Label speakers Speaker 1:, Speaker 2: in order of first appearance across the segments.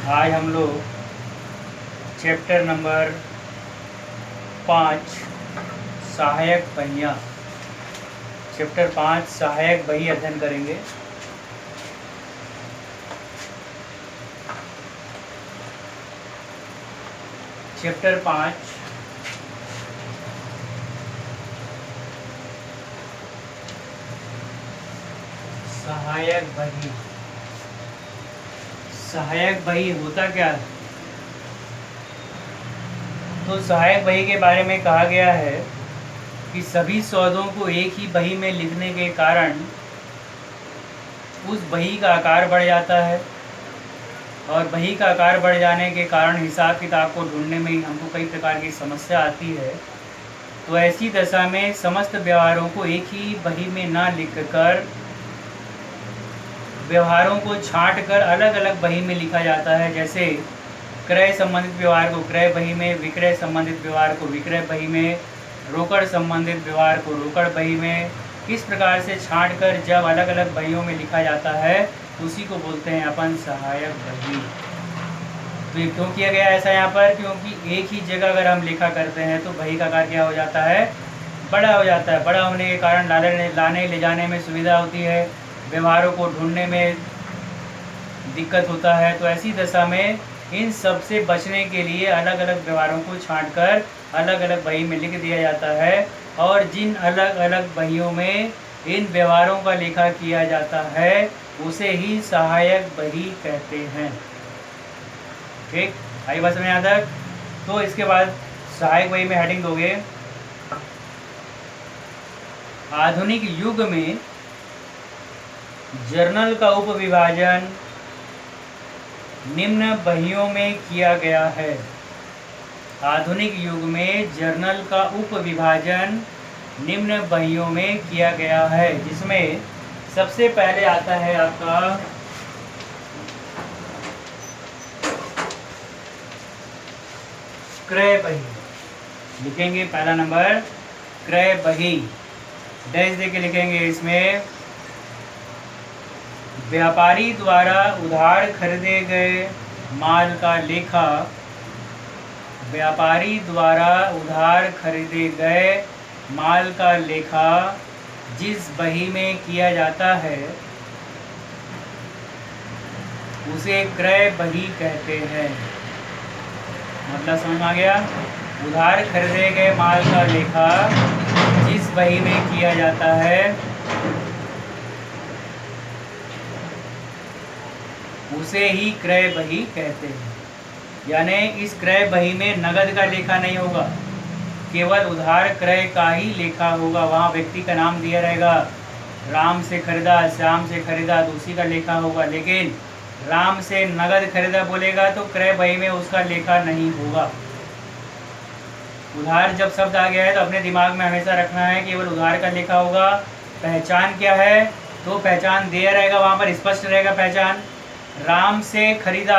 Speaker 1: आज हम लोग चैप्टर नंबर 5 सहायक बहियाँ चैप्टर 5 सहायक बही अध्ययन करेंगे। चैप्टर 5 सहायक बही। सहायक बही होता क्या है? तो सहायक बही के बारे में कहा गया है कि सभी सौदों को एक ही बही में लिखने के कारण उस बही का आकार बढ़ जाता है और बही का आकार बढ़ जाने के कारण हिसाब किताब को ढूंढने में हमको कई प्रकार की समस्या आती है। तो ऐसी दशा में समस्त व्यवहारों को एक ही बही में ना लिखकर व्यवहारों को छांटकर अलग अलग बही में लिखा जाता है। जैसे क्रय संबंधित व्यवहार को क्रय बही में, विक्रय संबंधित व्यवहार को विक्रय बही में, रोकड़ संबंधित व्यवहार को रोकड़ बही में। इस प्रकार से छांटकर जब अलग अलग बहियों में लिखा जाता है उसी को बोलते हैं अपन सहायक बही। तो ये क्यों किया गया ऐसा यहाँ पर? क्योंकि एक ही जगह अगर हम लिखा करते हैं तो बही का आकार क्या हो जाता है? बड़ा हो जाता है। बड़ा होने के कारण लाने ले जाने में सुविधा होती है, व्यवहारों को ढूंढने में दिक्कत होता है। तो ऐसी दशा में इन सब से बचने के लिए अलग अलग व्यवहारों को छांटकर अलग अलग बही में लिख दिया जाता है और जिन अलग अलग बहियों में इन व्यवहारों का लेखा किया जाता है उसे ही सहायक बही कहते हैं। ठीक, आई बात समझ यहाँ तक? तो इसके बाद सहायक बही में हेडिंग दोगे, आधुनिक युग में जर्नल का उपविभाजन निम्न बहियों में किया गया है। आधुनिक युग में जर्नल का उपविभाजन निम्न बहियों में किया गया है, जिसमें सबसे पहले आता है आपका क्रय बही। लिखेंगे पहला नंबर क्रय बही, डैश देके लिखेंगे। इसमें व्यापारी द्वारा उधार खरीदे गए माल का लेखा, व्यापारी द्वारा उधार खरीदे गए माल का लेखा जिस बही में किया जाता है उसे क्रय बही कहते हैं। मतलब समझ में आ गया? उधार खरीदे गए माल का लेखा जिस बही में किया जाता है उसे ही क्रय बही कहते हैं। यानी इस क्रय बही में नगद का लेखा नहीं होगा, केवल उधार क्रय का ही लेखा होगा। वहाँ व्यक्ति का नाम दिया रहेगा, राम से खरीदा, श्याम से खरीदा, तो उसी का लेखा होगा। लेकिन राम से नगद खरीदा बोलेगा तो क्रय बही में उसका लेखा नहीं होगा। उधार जब शब्द आ गया है तो अपने दिमाग में हमेशा रखना है केवल उधार का लेखा होगा। पहचान क्या है? तो पहचान दिया रहेगा, वहाँ पर स्पष्ट रहेगा पहचान। राम से खरीदा,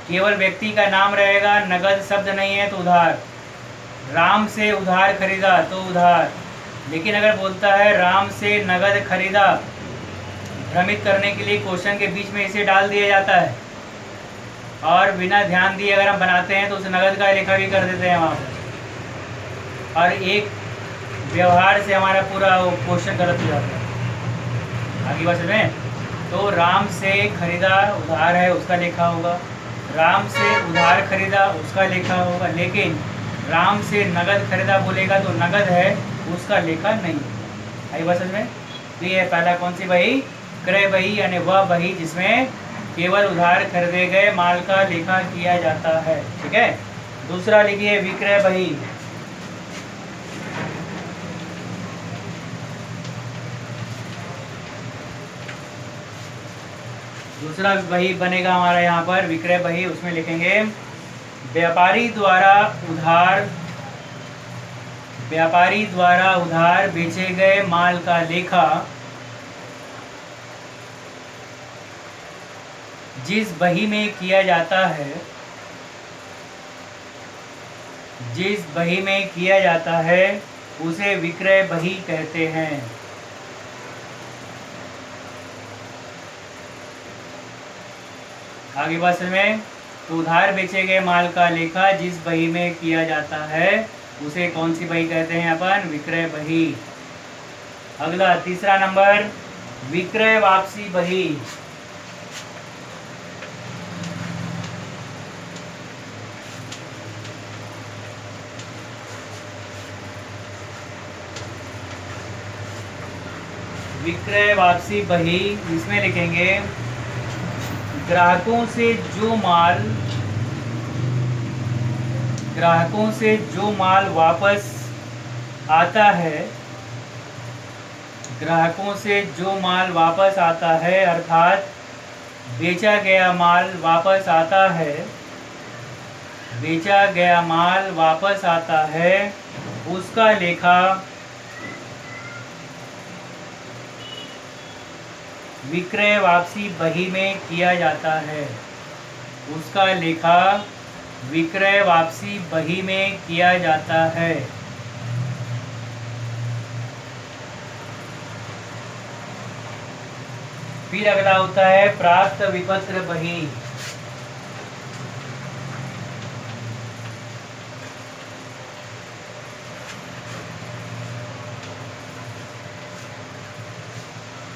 Speaker 1: केवल व्यक्ति का नाम रहेगा, नगद शब्द नहीं है तो उधार। राम से उधार खरीदा तो उधार। लेकिन अगर बोलता है राम से नगद खरीदा, भ्रमित करने के लिए क्वेश्चन के बीच में इसे डाल दिया जाता है और बिना ध्यान दिए अगर हम बनाते हैं तो उस नगद का लेखा भी कर देते हैं वहाँ पर, और एक व्यवहार से हमारा पूरा वो क्वेश्चन गलत हो जाता है। आगे बात समझें? तो राम से खरीदा उधार है, उसका लेखा होगा। राम से उधार खरीदा उसका लेखा होगा। लेकिन राम से नगद खरीदा बोलेगा तो नगद है, उसका लेखा नहीं। आई बात समझ में? तो ये पहला कौन सी बही? क्रय बही, यानी वह बही जिसमें केवल उधार खरीदे गए माल का लेखा किया जाता है। ठीक है। दूसरा लिखिए विक्रय बही। दूसरा बही बनेगा हमारा यहाँ पर विक्रय बही। उसमें लिखेंगे व्यापारी द्वारा उधार बेचे गए माल का लेखा जिस बही में किया जाता है, जिस बही में किया जाता है उसे विक्रय बही कहते हैं। आगे बात समझ में। तो उधार बेचे गए माल का लेखा जिस बही में किया जाता है उसे कौन सी बही कहते हैं अपन? विक्रय बही। अगला तीसरा नंबर, विक्रय वापसी बही। विक्रय वापसी बही, इसमें लिखेंगे ग्राहकों से जो माल वापस आता है, ग्राहकों से जो माल वापस आता है अर्थात बेचा गया माल वापस आता है, बेचा गया माल वापस आता है, उसका लेखा विक्रय वापसी बही में किया जाता है। उसका लेखा विक्रय वापसी बही में किया जाता है। फिर अगला होता है प्राप्त विपत्र बही।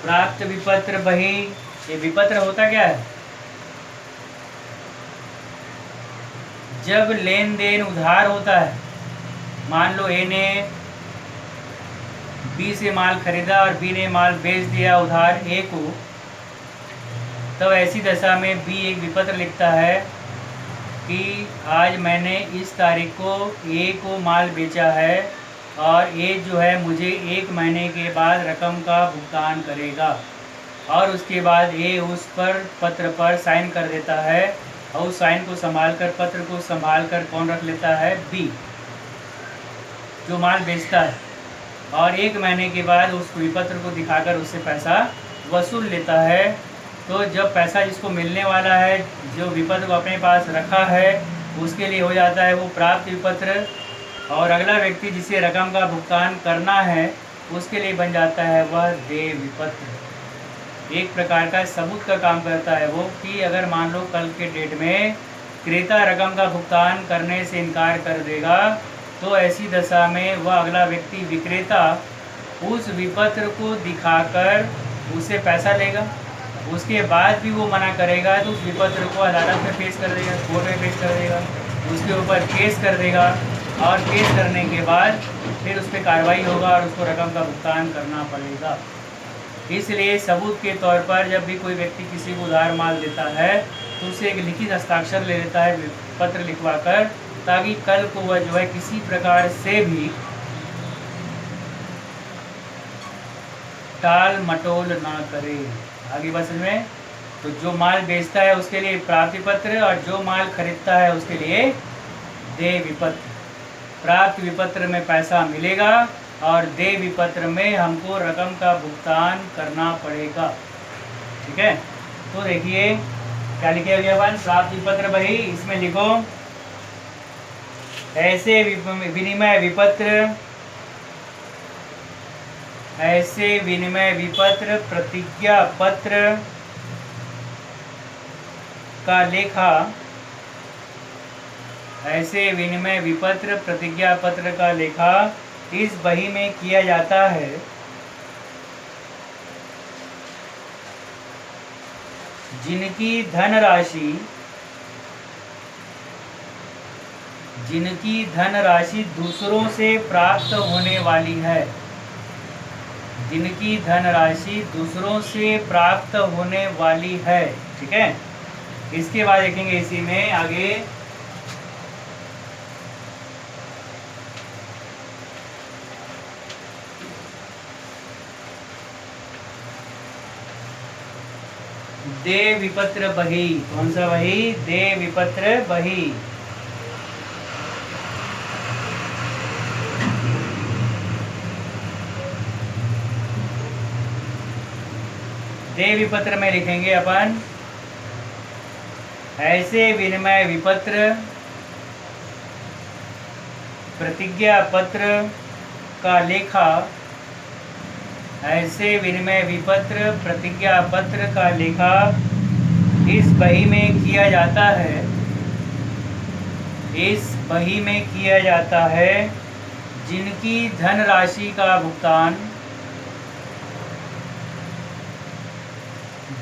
Speaker 1: प्राप्त विपत्र बही, ये विपत्र होता क्या है? जब लेन देन उधार होता है, मान लो ए ने बी से माल खरीदा और बी ने माल बेच दिया उधार ए को, तब ऐसी दशा में बी एक विपत्र लिखता है कि आज मैंने इस तारीख को ए को माल बेचा है और ए जो है मुझे 1 महीने के बाद रकम का भुगतान करेगा। और उसके बाद ए उस पर पत्र पर साइन कर देता है और उस साइन को संभाल कर, पत्र को संभाल कर कौन रख लेता है? बी, जो माल बेचता है। और 1 महीने के बाद उस विपत्र को दिखाकर उससे पैसा वसूल लेता है। तो जब पैसा जिसको मिलने वाला है, जो विपत्र को अपने पास रखा है, उसके लिए हो जाता है वो प्राप्त विपत्र। और अगला व्यक्ति जिसे रकम का भुगतान करना है उसके लिए बन जाता है वह देय विपत्र। एक प्रकार का सबूत का काम करता है वो, कि अगर मान लो कल के डेट में क्रेता रकम का भुगतान करने से इनकार कर देगा, तो ऐसी दशा में वह अगला व्यक्ति विक्रेता उस विपत्र को दिखाकर उसे पैसा लेगा। उसके बाद भी वो मना करेगा तो उस विपत्र को अदालत में पेश कर देगा, कोर्ट में पेश कर देगा, उसके ऊपर केस कर देगा और केस करने के बाद फिर उस पर कार्रवाई होगा और उसको रकम का भुगतान करना पड़ेगा। इसलिए सबूत के तौर पर जब भी कोई व्यक्ति किसी को उधार माल देता है तो उसे एक लिखित हस्ताक्षर ले लेता है पत्र लिखवा कर, ताकि कल को वह जो है किसी प्रकार से भी टाल मटोल ना करे। आगे बस में, तो जो माल बेचता है उसके लिए प्राप्ति पत्र और जो माल खरीदता है उसके लिए देय विपत्र। प्राप्त विपत्र में पैसा मिलेगा और देय विपत्र में हमको रकम का भुगतान करना पड़ेगा। ठीक है, तो देखिए क्या लिखे हुए अपन, प्राप्त विपत्र बही, इसमें लिखो ऐसे विनिमय विपत्र, ऐसे विनिमय विपत्र प्रतिज्ञा पत्र का लेखा, ऐसे विनिमय विपत्र प्रतिज्ञा पत्र का लेखा इस बही में किया जाता है जिनकी धनराशि दूसरों से प्राप्त होने वाली है, जिनकी धनराशि दूसरों से प्राप्त होने वाली है। ठीक है, इसके बाद देखेंगे इसी में आगे देय विपत्र बही। कौन सा बही? देय विपत्र बही। देय विपत्र में लिखेंगे अपन ऐसे विनिमय विपत्र प्रतिज्ञा पत्र का लेखा, ऐसे विनिमय विपत्र प्रतिज्ञा पत्र का लेखा इस बही में किया जाता है, इस बही में किया जाता है जिनकी धनराशि का भुगतान,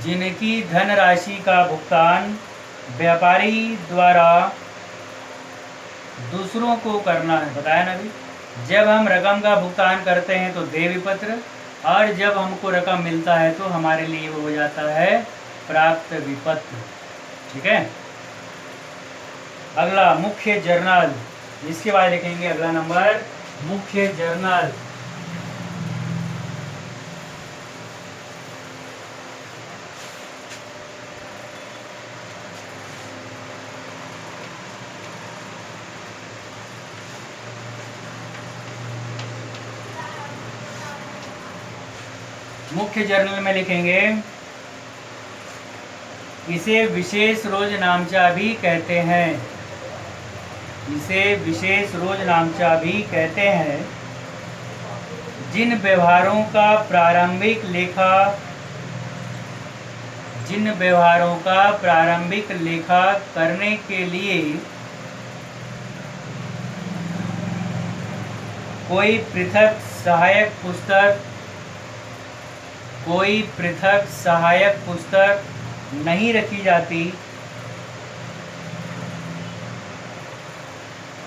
Speaker 1: जिनकी धनराशि का भुगतान व्यापारी द्वारा दूसरों को करना है। बताया ना अभी, जब हम रकम का भुगतान करते हैं तो देय विपत्र, और जब हमको रकम मिलता है तो हमारे लिए वो हो जाता है प्राप्त विपत्र। ठीक है। अगला मुख्य जर्नल, इसके बाद लिखेंगे अगला नंबर मुख्य जर्नल। मुख्य जर्नल में लिखेंगे, इसे विशेष रोज नामचा भी कहते हैं, इसे विशेष रोज नामचा भी कहते हैं। जिन व्यवहारों का प्रारंभिक लेखा, जिन व्यवहारों का प्रारंभिक लेखा करने के लिए कोई पृथक सहायक पुस्तक, कोई पृथक सहायक पुस्तक नहीं रखी जाती,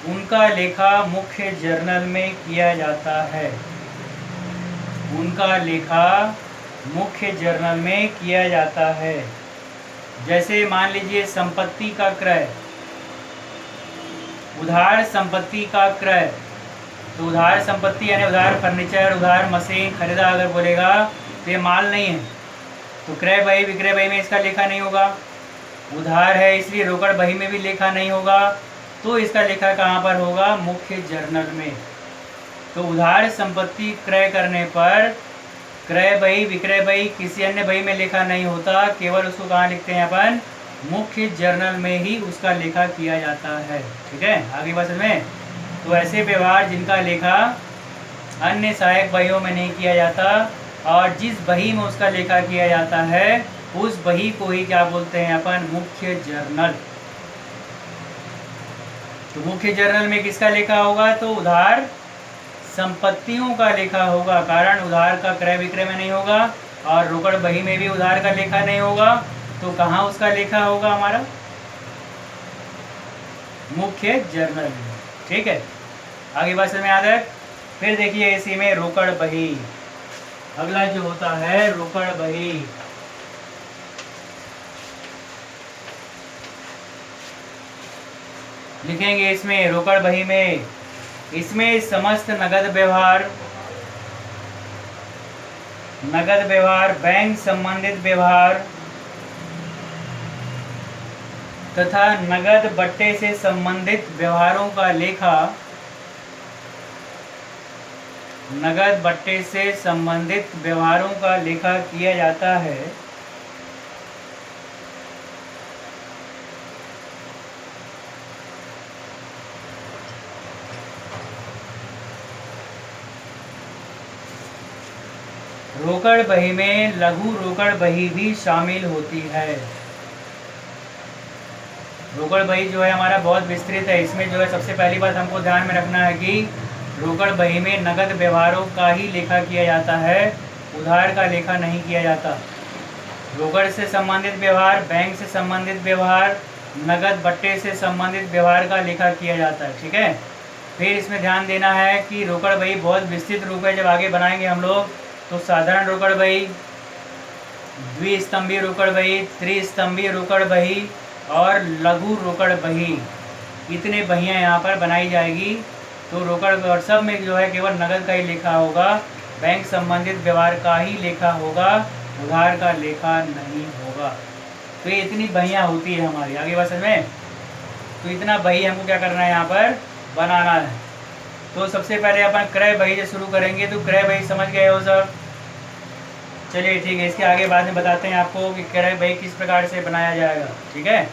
Speaker 1: उनका लेखा मुख्य जर्नल में किया जाता है, उनका लेखा मुख्य जर्नल में किया जाता है। जैसे मान लीजिए संपत्ति का क्रय, उधार संपत्ति का क्रय, तो उधार संपत्ति यानी उधार फर्नीचर, उधार मशीन खरीदा अगर बोलेगा तो ये माल नहीं है, तो क्रय बही विक्रय बही में इसका लेखा नहीं होगा। उधार है इसलिए रोकड़ बही में भी लेखा नहीं होगा, तो इसका लेखा कहाँ पर होगा? मुख्य जर्नल में। तो उधार संपत्ति क्रय करने पर क्रय बही विक्रय बही किसी अन्य बही में लेखा नहीं होता, केवल उसको कहाँ लिखते हैं अपन? मुख्य जर्नल में ही उसका लेखा किया जाता है। ठीक है, आगे बात में। तो ऐसे व्यवहार जिनका लेखा अन्य सहायक बहियों में नहीं किया जाता और जिस बही में उसका लेखा किया जाता है उस बही को ही क्या बोलते हैं अपन? मुख्य जर्नल। तो मुख्य जर्नल में किसका लेखा होगा? तो उधार संपत्तियों का लेखा होगा, कारण उधार का क्रय विक्रय में नहीं होगा और रोकड़ बही में भी उधार का लेखा नहीं होगा, तो कहाँ उसका लेखा होगा हमारा? मुख्य जर्नल में। ठीक है, आगे बात समझ में आ जाए। फिर देखिए इसी में रोकड़ बही, अगला जो होता है रोकड़ बही। लिखेंगे इसमें रोकड़ बही में, इसमें समस्त नगद व्यवहार, नगद व्यवहार, बैंक संबंधित व्यवहार तथा नगद बट्टे से संबंधित व्यवहारों का लेखा, नगद बट्टे से संबंधित व्यवहारों का लेखा किया जाता है। रोकड़ बही में लघु रोकड़ बही भी शामिल होती है। रोकड़ बही जो है हमारा बहुत विस्तृत है, इसमें जो है सबसे पहली बात हमको ध्यान में रखना है कि रोकड़ बही में नगद व्यवहारों का ही लेखा किया जाता है, उधार का लेखा नहीं किया जाता। रोकड़ से संबंधित व्यवहार, बैंक से संबंधित व्यवहार, नगद बट्टे से संबंधित व्यवहार का लेखा किया जाता है। ठीक है, फिर इसमें ध्यान देना है कि रोकड़ बही बहुत विस्तृत रूप है, जब आगे बनाएंगे हम लोग तो साधारण रोकड़ बही, द्विस्तंभीय रोकड़ बही, त्रिस्तंभीय रोकड़ बही और लघु रोकड़ बही, इतने बहियाँ यहाँ पर बनाई जाएगी। तो रोकड़ और सब में जो है केवल नगद का ही लेखा होगा, बैंक संबंधित व्यवहार का ही लेखा होगा, उधार का लेखा नहीं होगा। तो ये इतनी बहियाँ होती है हमारी, आगे बात समझ में। तो इतना बही हमको क्या करना है यहाँ पर? बनाना है। तो सबसे पहले अपन क्रय बही से शुरू करेंगे, तो क्रय बही समझ गए हो सब? चलिए ठीक है, इसके आगे बाद में बताते हैं आपको कि क्रय बही किस प्रकार से बनाया जाएगा। ठीक है।